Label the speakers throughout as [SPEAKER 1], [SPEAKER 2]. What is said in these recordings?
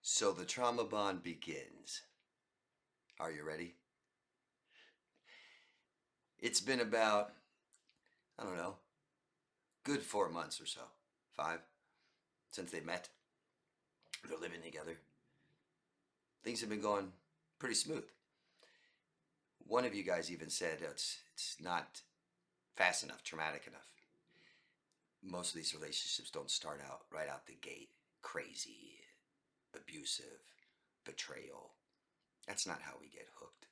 [SPEAKER 1] So the trauma bond begins. Are you ready? It's been about, I don't know, good 4 months or so, 5, since they met. They're living together. Things have been going pretty smooth. One of you guys even said it's not fast enough, traumatic enough. Most of these relationships don't start out right out the gate crazy, abusive, betrayal. That's not how we get hooked,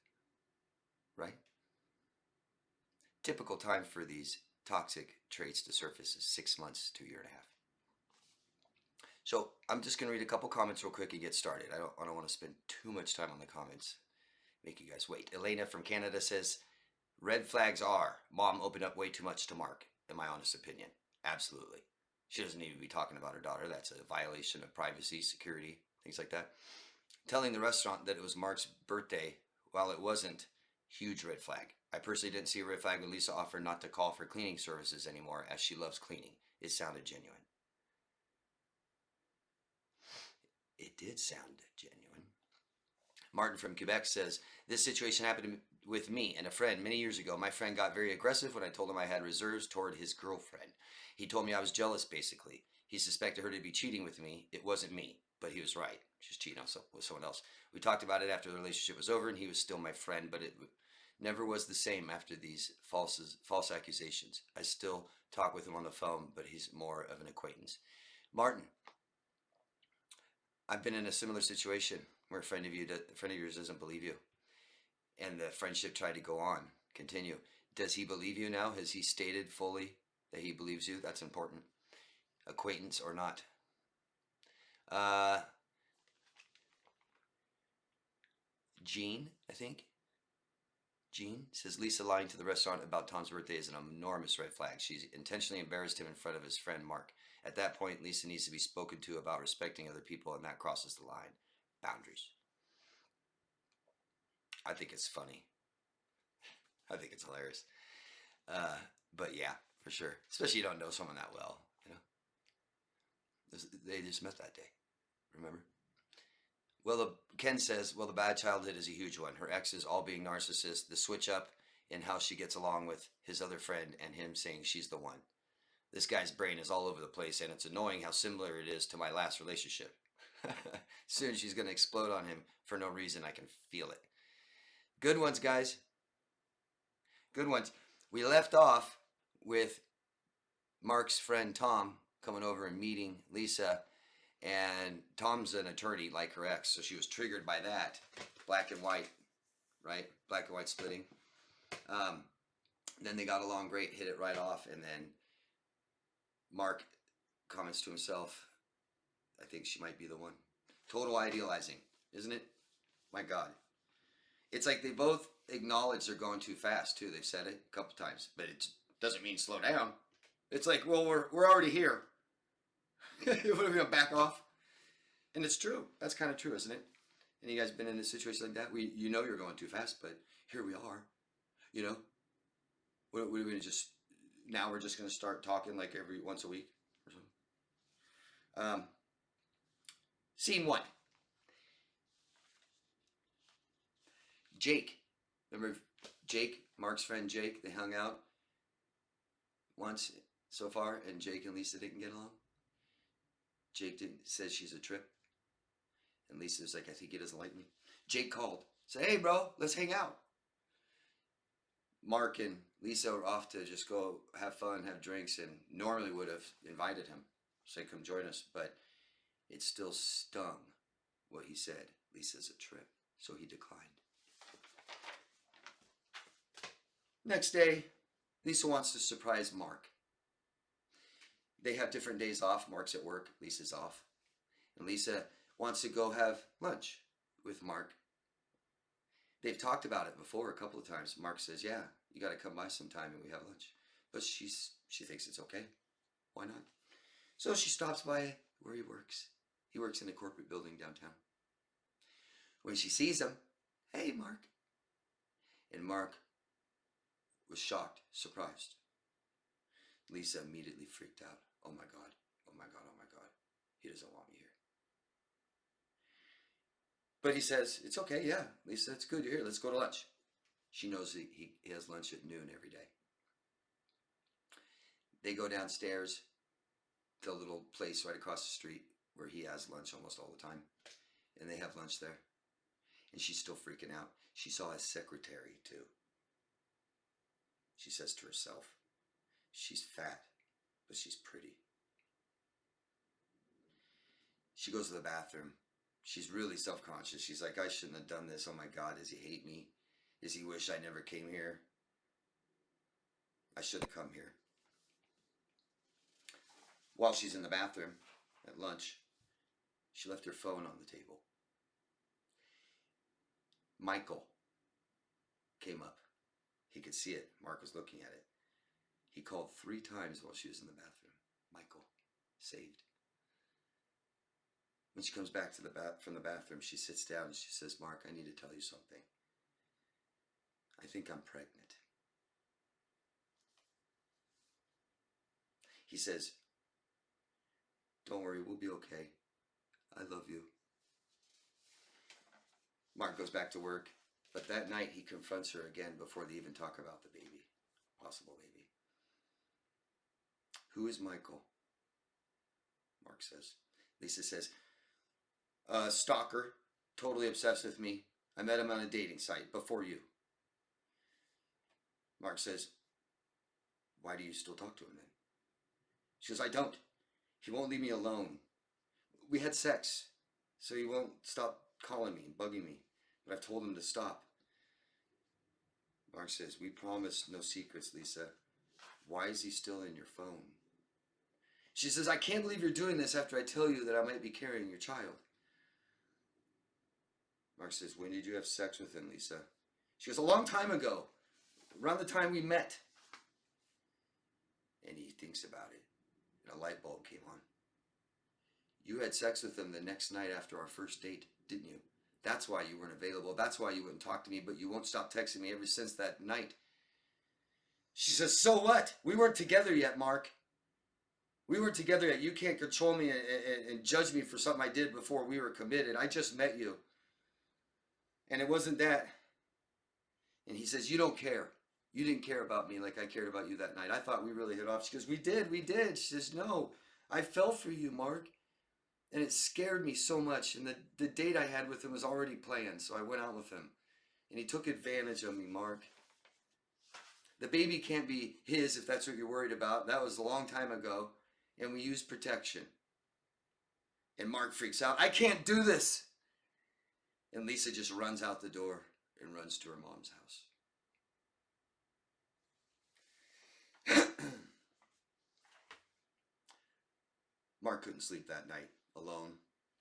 [SPEAKER 1] right? Typical time for these toxic traits to surface is 6 months to a year and a half. So I'm just going to read a couple comments real quick and get started. I don't want to spend too much time on the comments, make you guys wait. Elena from Canada says, red flags are, mom opened up way too much to Mark, in my honest opinion. Absolutely. She doesn't need to be talking about her daughter. That's a violation of privacy, security, things like that. Telling the restaurant that it was Mark's birthday while it wasn't, huge red flag. I personally didn't see a red flag when Lisa offered not to call for cleaning services anymore as she loves cleaning. It sounded genuine. It did sound genuine. Martin from Quebec says, this situation happened with me and a friend many years ago. My friend got very aggressive when I told him I had reserves toward his girlfriend. He told me I was jealous, basically. He suspected her to be cheating with me. It wasn't me, but he was right. She's cheating with someone else. We talked about it after the relationship was over, and he was still my friend, but it never was the same after these false accusations. I still talk with him on the phone, but he's more of an acquaintance. Martin, I've been in a similar situation where a friend of yours doesn't believe you, and the friendship tried to go on, continue. Does he believe you now? Has he stated fully that he believes you? That's important. Acquaintance or not. Jean, I think. Jean says, Lisa lying to the restaurant about Tom's birthday is an enormous red flag. She's intentionally embarrassed him in front of his friend Mark. At that point, Lisa needs to be spoken to about respecting other people, and that crosses the line. Boundaries. I think it's funny. I think it's hilarious. But yeah, for sure. Especially you don't know someone that well, you know. They just met that day. Remember? Well, Ken says, well, the bad childhood is a huge one. Her ex is all being narcissist, the switch up in how she gets along with his other friend and him saying she's the one. This guy's brain is all over the place, and it's annoying how similar it is to my last relationship. Soon she's going to explode on him for no reason. I can feel it. Good ones, guys. Good ones. We left off with Mark's friend Tom coming over and meeting Lisa, and Tom's an attorney like her ex, so she was triggered by that. Black and white, right? Black and white splitting. Then they got along great, hit it right off, and then Mark comments to himself, I think she might be the one. Total idealizing, isn't it? My God. It's like they both acknowledge they're going too fast, too. They've said it a couple times, but it doesn't mean slow down. It's like, well, we're already here. What are we going to back off? And it's true. That's kind of true, isn't it? And you guys been in a situation like that? You know you're going too fast, but here we are. You know? What are we going to just... Now we're just going to start talking like every once a week or something. Scene 1. Jake. Remember Jake, Mark's friend Jake? They hung out once so far, and Jake and Lisa didn't get along. Jake says she's a trip. And Lisa's like, I think he doesn't like me. Jake called. Said, hey, bro, let's hang out. Mark and Lisa are off to just go have fun, have drinks, and normally would have invited him. Said, come join us. But it still stung what he said. Lisa's a trip. So he declined. Next day, Lisa wants to surprise Mark. They have different days off. Mark's at work. Lisa's off. And Lisa wants to go have lunch with Mark. They've talked about it before a couple of times. Mark says, yeah, you got to come by sometime and we have lunch. But she thinks it's okay. Why not? So she stops by where he works. He works in a corporate building downtown. When she sees him, hey, Mark. And Mark was shocked, surprised. Lisa immediately freaked out. Oh my God, oh my God, oh my God. He doesn't want me here. But he says, it's okay, yeah. Lisa, it's good you're here. Let's go to lunch. She knows he has lunch at noon every day. They go downstairs to a little place right across the street where he has lunch almost all the time. And they have lunch there. And she's still freaking out. She saw his secretary too. She says to herself, she's fat, but she's pretty. She goes to the bathroom. She's really self-conscious. She's like, I shouldn't have done this. Oh my God, does he hate me? Does he wish I never came here? I should have come here. While she's in the bathroom at lunch, she left her phone on the table. Michael came up. He could see it. Mark was looking at it. He called 3 times while she was in the bathroom. Michael, saved. When she comes back to from the bathroom, she sits down and she says, Mark, I need to tell you something. I think I'm pregnant. He says, don't worry, we'll be okay. I love you. Mark goes back to work, but that night he confronts her again before they even talk about the baby, possible baby. Who is Michael? Mark says. Lisa says, stalker, totally obsessed with me. I met him on a dating site before you. Mark says, why do you still talk to him then? She goes, I don't. He won't leave me alone. We had sex, so he won't stop calling me and bugging me. But I've told him to stop. Mark says, we promised no secrets, Lisa. Why is he still in your phone? She says, I can't believe you're doing this after I tell you that I might be carrying your child. Mark says, when did you have sex with him, Lisa? She goes, a long time ago, around the time we met. And he thinks about it, and a light bulb came on. You had sex with him the next night after our first date, didn't you? That's why you weren't available. That's why you wouldn't talk to me, but you won't stop texting me ever since that night. She says, so what? We weren't together yet, Mark. We weren't together yet. You can't control me and judge me for something I did before we were committed. I just met you. And it wasn't that. And he says, you don't care. You didn't care about me like I cared about you that night. I thought we really hit off. She goes, we did. She says, no, I fell for you, Mark. And it scared me so much. And the date I had with him was already planned. So I went out with him. And he took advantage of me, Mark. The baby can't be his if that's what you're worried about. That was a long time ago. And we used protection. And Mark freaks out. I can't do this. And Lisa just runs out the door and runs to her mom's house. Mark couldn't sleep that night, alone,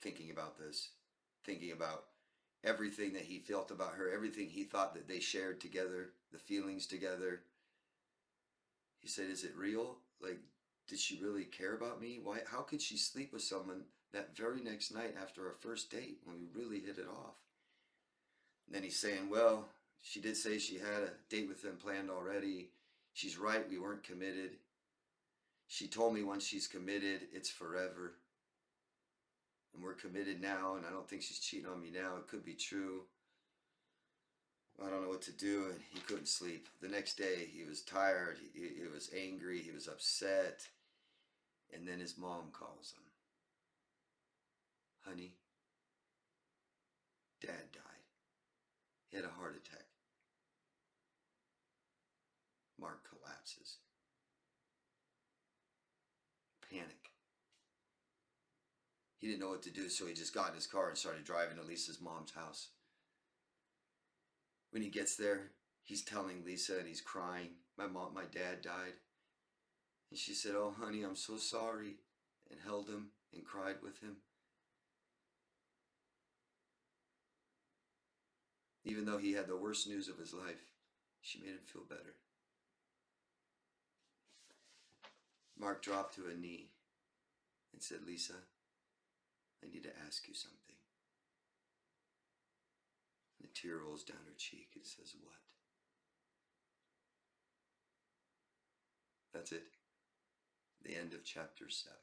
[SPEAKER 1] thinking about this, thinking about everything that he felt about her, everything he thought that they shared together, the feelings together. He said, is it real? Like, did she really care about me? Why? How could she sleep with someone that very next night after our first date when we really hit it off? And then he's saying, well, she did say she had a date with him planned already. She's right, we weren't committed. She told me once she's committed, it's forever. And we're committed now, and I don't think she's cheating on me now. It could be true. I don't know what to do, and he couldn't sleep. The next day, he was tired, he was angry, he was upset. And then his mom calls him. Honey, Dad died. He had a heart attack. Mark collapses. Panic. He didn't know what to do, so he just got in his car and started driving to Lisa's mom's house. When he gets there, he's telling Lisa and he's crying, my dad died. And she said, oh honey, I'm so sorry, and held him and cried with him. Even though he had the worst news of his life, she made him feel better. Mark dropped to a knee and said, Lisa, I need to ask you something. And a tear rolls down her cheek and says, what? That's it. The end of chapter 7.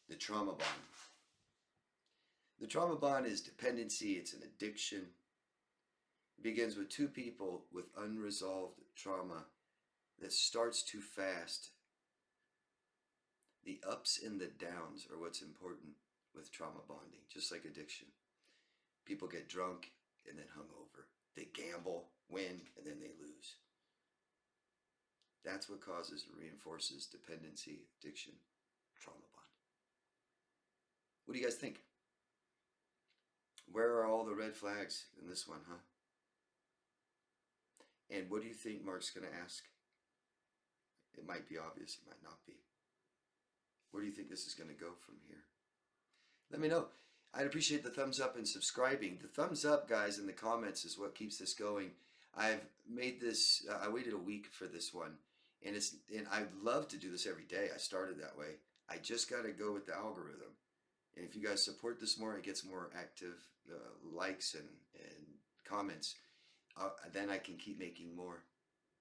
[SPEAKER 1] The trauma bond. The trauma bond is dependency. It's an addiction. It begins with two people with unresolved trauma that starts too fast. The ups and the downs are what's important with trauma bonding, just like addiction. People get drunk and then hungover. They gamble, win, and then they lose. That's what causes and reinforces dependency, addiction, trauma bond. What do you guys think? Where are all the red flags in this one, huh? And what do you think Mark's going to ask? It might be obvious, it might not be. Where do you think this is going to go from here? Let me know. I'd appreciate the thumbs up and subscribing. The thumbs up, guys, in the comments is what keeps this going. I've made this, I waited a week for this one, and I'd love to do this every day. I started that way. I just got to go with the algorithm. And if you guys support this more, it gets more active likes and comments. Then I can keep making more.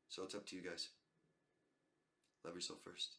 [SPEAKER 1] So it's up to you guys. Love yourself first.